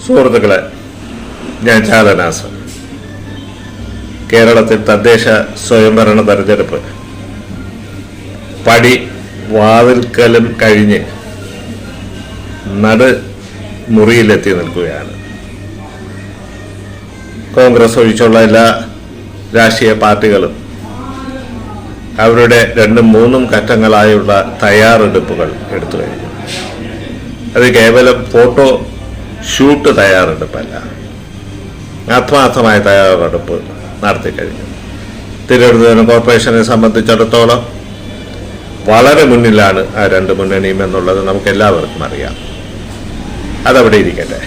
സുഹൃത്തുക്കളെ, ഞാൻ ചാലനാസ്. കേരളത്തിൽ തദ്ദേശ സ്വയംഭരണ തെരഞ്ഞെടുപ്പ് പടി വാതിൽക്കലും കഴിഞ്ഞ് മുറിയിലെത്തി നിൽക്കുകയാണ്. കോൺഗ്രസ് ഒഴിച്ചുള്ള എല്ലാ രാഷ്ട്രീയ പാർട്ടികളും അവരുടെ 2-3 ഘട്ടങ്ങളായുള്ള തയ്യാറെടുപ്പുകൾ എടുത്തു കഴിഞ്ഞു. അത് കേവലം ഫോട്ടോ ഷൂട്ട് തയ്യാറെടുപ്പല്ല, ആത്മാർത്ഥമായ തയ്യാറെടുപ്പ് നടത്തിക്കഴിഞ്ഞു. തിരുവനന്തപുരം കോർപ്പറേഷനെ സംബന്ധിച്ചിടത്തോളം വളരെ മുന്നിലാണ് ആ 2 മുന്നണിയും എന്നുള്ളത് നമുക്ക് എല്ലാവർക്കും അറിയാം. അതവിടെ ഇരിക്കട്ടെ.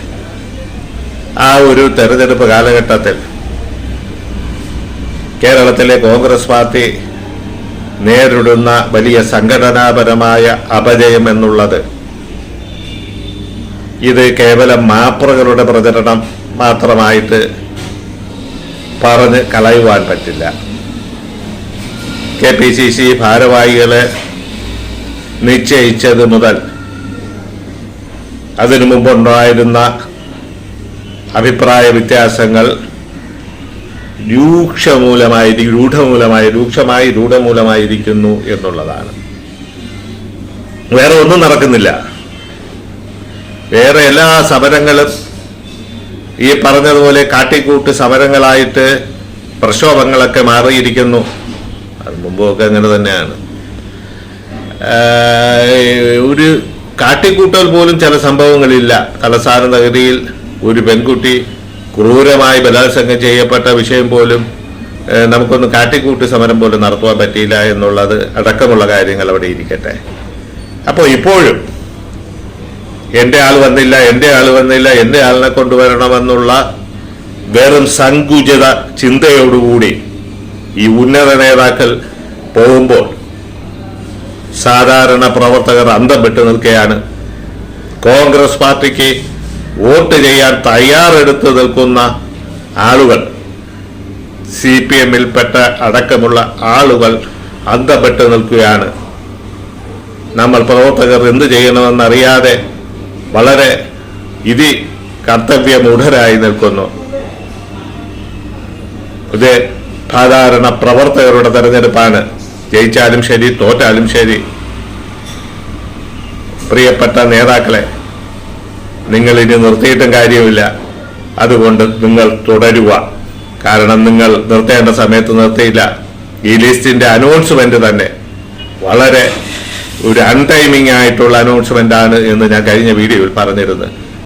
ആ ഒരു തെരഞ്ഞെടുപ്പ് കാലഘട്ടത്തിൽ കേരളത്തിലെ കോൺഗ്രസ് പാർട്ടി നേരിടുന്ന വലിയ സംഘടനാപരമായ അപജയം എന്നുള്ളത് ഇത് കേവലം മാപ്രകളുടെ പ്രചരണം മാത്രമായിട്ട് പറഞ്ഞ് കളയുവാൻ പറ്റില്ല. KPCC ഭാരവാഹികളെ നിശ്ചയിച്ചത് മുതൽ അതിനു മുമ്പുണ്ടായിരുന്ന അഭിപ്രായ വ്യത്യാസങ്ങൾ രൂഢമൂലമായിരിക്കുന്നു എന്നുള്ളതാണ്. വേറെ ഒന്നും നടക്കുന്നില്ല. വേറെ എല്ലാ സമരങ്ങളും ഈ പറഞ്ഞതുപോലെ കാട്ടിക്കൂട്ട് സമരങ്ങളായിട്ട് പ്രക്ഷോഭങ്ങളൊക്കെ മാറിയിരിക്കുന്നു. അത് മുമ്പൊക്കെ അങ്ങനെ തന്നെയാണ്. ഒരു കാട്ടിക്കൂട്ടൽ പോലും ചില സംഭവങ്ങളില്ല. തലസ്ഥാന നഗരിയിൽ ഒരു പെൺകുട്ടി ക്രൂരമായി ബലാത്സംഗം ചെയ്യപ്പെട്ട വിഷയം പോലും നമുക്കൊന്ന് കാട്ടിക്കൂട്ട് സമരം പോലും നടത്തുവാൻ പറ്റിയില്ല എന്നുള്ളത് അടക്കമുള്ള കാര്യങ്ങൾ അവിടെ ഇരിക്കട്ടെ. അപ്പോൾ ഇപ്പോഴും എൻ്റെ ആൾ വന്നില്ല, എൻ്റെ ആളിനെ കൊണ്ടുവരണമെന്നുള്ള വെറും സങ്കുചിത ചിന്തയോടുകൂടി ഈ ഉന്നത നേതാക്കൾ പോകുമ്പോൾ സാധാരണ പ്രവർത്തകർ അന്തം വിട്ടു നിൽക്കുകയാണ്. കോൺഗ്രസ് പാർട്ടിക്ക് വോട്ട് ചെയ്യാൻ തയ്യാറെടുത്ത് നിൽക്കുന്ന ആളുകൾ, CPM-ൽപ്പെട്ട അടക്കമുള്ള ആളുകൾ അന്തം വിട്ടു നിൽക്കുകയാണ്. നമ്മൾ പ്രവർത്തകർ എന്ത് ചെയ്യണമെന്നറിയാതെ വളരെ കർത്തവ്യമൂഢരായി നിൽക്കുന്നു. ഇത് സാധാരണ പ്രവർത്തകരുടെ തെരഞ്ഞെടുപ്പാണ്. ജയിച്ചാലും ശരി, തോറ്റാലും ശരി. പ്രിയപ്പെട്ട നേതാക്കളെ, നിങ്ങൾ ഇനി നിർത്തിയിട്ടും കാര്യമില്ല. അതുകൊണ്ട് നിങ്ങൾ തുടരുക. കാരണം നിങ്ങൾ നിർത്തേണ്ട സമയത്ത് നിർത്തിയില്ല. ഈ ലിസ്റ്റിന്റെ അനൗൺസ്മെന്റ് തന്നെ വളരെ ഒരു അൺടൈമിംഗ് ആയിട്ടുള്ള അനൗൺസ്മെന്റ് ആണ് എന്ന് ഞാൻ കഴിഞ്ഞ വീഡിയോയിൽ പറഞ്ഞിരുന്നത്.